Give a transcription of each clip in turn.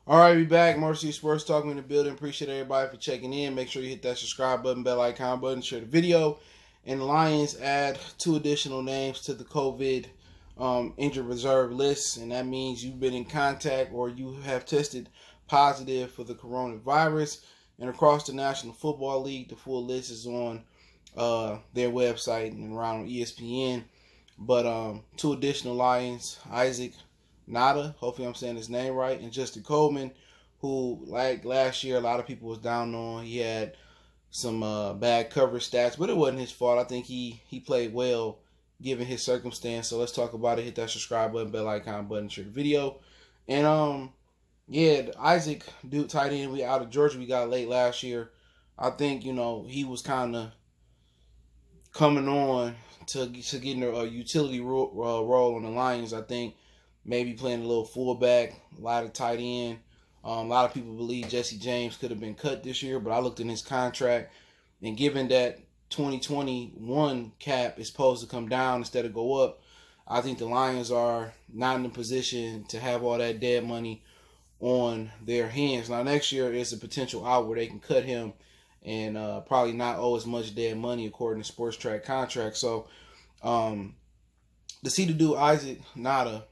All right, we back. Mercy Sports Talk in the building. Appreciate everybody for checking in. Make sure you hit that subscribe button, bell icon button, share the video. And the Lions add 2 additional names to the COVID injured reserve list, and that means you've been in contact or you have tested positive for the coronavirus. And across the National Football League, the full list is on their website and around on ESPN. But 2 additional Lions, Isaac Nauta, hopefully I'm saying his name right, and Justin Coleman, who, like last year, a lot of people was down on. He had some bad coverage stats, but it wasn't his fault. I think he played well given his circumstance. So let's talk about it. Hit that subscribe button, bell icon button, share the video. And yeah, Isaac, dude, tight end, we out of Georgia, we got late last year. I think, he was kind of coming on to getting a utility role on the Lions. I think maybe playing a little fullback, a lot of tight end. A lot of people believe Jesse James could have been cut this year, but I looked in his contract, and given that 2021 cap is supposed to come down instead of go up, I think the Lions are not in a position to have all that dead money on their hands. Now, next year is a potential out where they can cut him and probably not owe as much dead money according to Sports Track contract. So, to see the dude Isaac Nauta,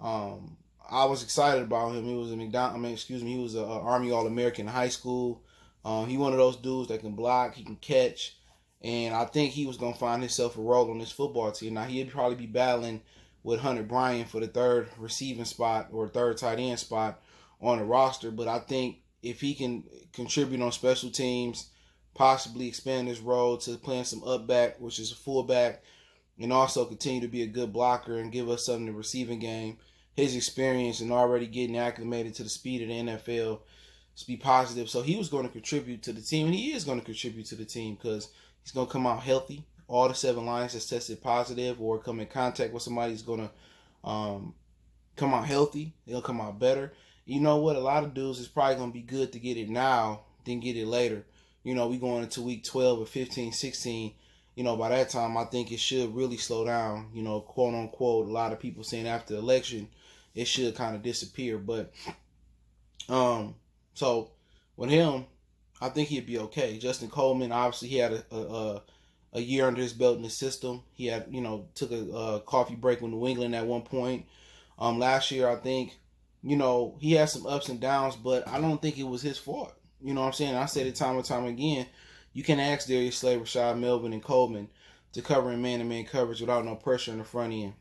I was excited about him. He was he was an Army All-American in high school. He one of those dudes that can block, he can catch, and I think he was gonna find himself a role on this football team. Now he'd probably be battling with Hunter Bryant for the third receiving spot or third tight end spot on the roster, but I think if he can contribute on special teams, possibly expand his role to playing some up back, which is a fullback, and also continue to be a good blocker and give us something in the receiving game, his experience and already getting acclimated to the speed of the NFL to be positive. So he was going to contribute to the team, and he is going to contribute to the team because he's going to come out healthy. All the 7 Lions that's tested positive or come in contact with somebody is going to come out healthy. They'll come out better. You know what? A lot of dudes, it's probably going to be good to get it now than get it later. We going into week 12 or 15, 16. By that time, I think it should really slow down, quote unquote. A lot of people saying after the election, it should kind of disappear. But, so with him, I think he'd be okay. Justin Coleman, obviously, he had a year under his belt in the system. He had, took a coffee break with New England at one point. Last year, I think, he had some ups and downs, but I don't think it was his fault. You know what I'm saying? I said it time and time again. You can ask Darius Slay, Rashad Melvin, and Coleman to cover in man-to-man coverage without no pressure in the front end,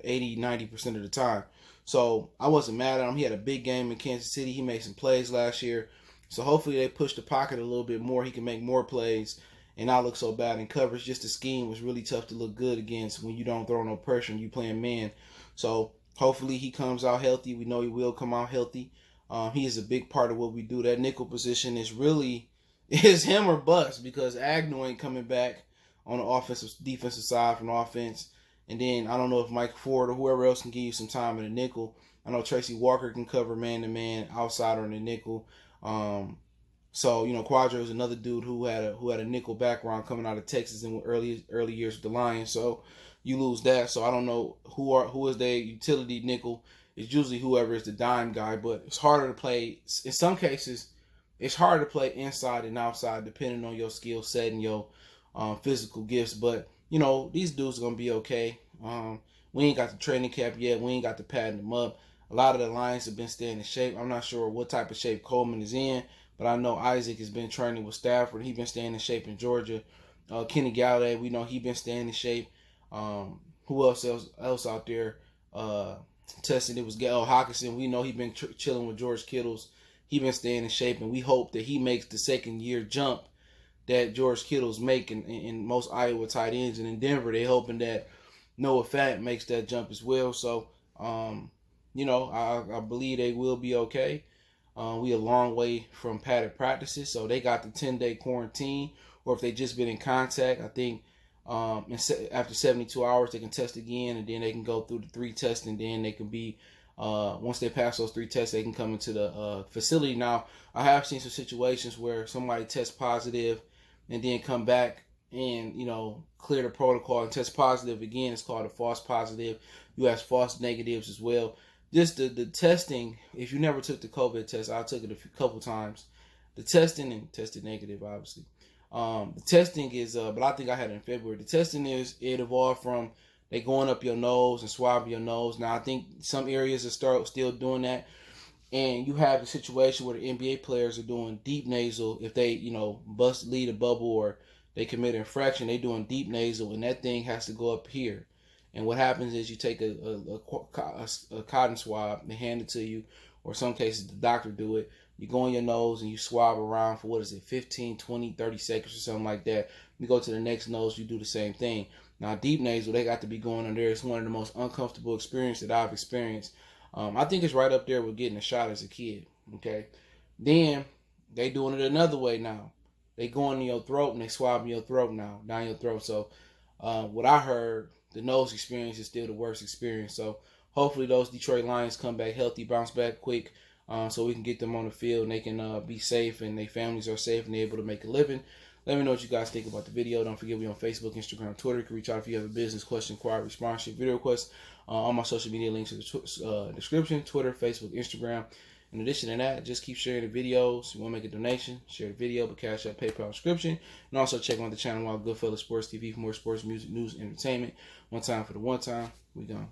80, 90% of the time. So I wasn't mad at him. He had a big game in Kansas City. He made some plays last year. So hopefully they push the pocket a little bit more. He can make more plays and not look so bad in coverage. Just the scheme was really tough to look good against when you don't throw no pressure and you playing man. So hopefully he comes out healthy. We know he will come out healthy. He is a big part of what we do. That nickel position is him or bust because Agnew ain't coming back on the defensive side from the offense. And then I don't know if Mike Ford or whoever else can give you some time in the nickel. I know Tracy Walker can cover man-to-man outside or in the nickel. So Quadro is another dude who had a nickel background coming out of Texas in early years with the Lions. So you lose that. So I don't know who is their utility nickel. It's usually whoever is the dime guy, but it's harder to play. In some cases, it's harder to play inside and outside depending on your skill set and your physical gifts. But these dudes are gonna be okay. We ain't got the training camp yet. We ain't got to padding them up. A lot of the Lions have been staying in shape. I'm not sure what type of shape Coleman is in, but I know Isaac has been training with Stafford. He's been staying in shape in Georgia. Kenny Galladay, we know he's been staying in shape. Who else out there testing? It was Gail Hawkinson. We know he's been chilling with George Kittle's. He's been staying in shape, and we hope that he makes the second year jump that George Kittle's making in most Iowa tight ends. And in Denver, they're hoping that Noah Fant makes that jump as well. So, I believe they will be okay. We a long way from padded practices, so they got the 10-day quarantine, or if they just been in contact, I think after 72 hours they can test again, and then they can go through the 3 tests, and then they can be once they pass those 3 tests, they can come into the facility. Now, I have seen some situations where somebody tests positive and then come back and clear the protocol and test positive again. It's called a false positive. You have false negatives as well. just the testing. If you never took the COVID test, I took it a couple times. The testing and tested negative, obviously. The testing is, but I think I had it in February. The testing is, it evolved from they going up your nose and swabbing your nose. Now I think some areas are still doing that, and you have the situation where the NBA players are doing deep nasal. If they, lead a bubble or they commit an infraction, they doing deep nasal, and that thing has to go up here. And what happens is you take a cotton swab, they hand it to you, or in some cases the doctor do it. You go in your nose and you swab around for 15, 20, 30 seconds or something like that. You go to the next nose, you do the same thing. Now, deep nasal, they got to be going on there. It's one of the most uncomfortable experiences that I've experienced. I think it's right up there with getting a shot as a kid, okay? Then, they doing it another way now. They go in your throat and they swab your throat now, down your throat. So, what I heard, the nose experience is still the worst experience. So, hopefully those Detroit Lions come back healthy, bounce back quick, so we can get them on the field and they can be safe and their families are safe and they're able to make a living. Let me know what you guys think about the video. Don't forget, we on Facebook, Instagram, Twitter. You can reach out if you have a business question, inquiry, sponsorship, video request. All my social media links in the description: Twitter, Facebook, Instagram. In addition to that, just keep sharing the videos. You want to make a donation, share the video, but Cash App, PayPal, description. And also check out the channel, Goodfellas Sports TV, for more sports, music, news, entertainment. One time for the one time. We gone.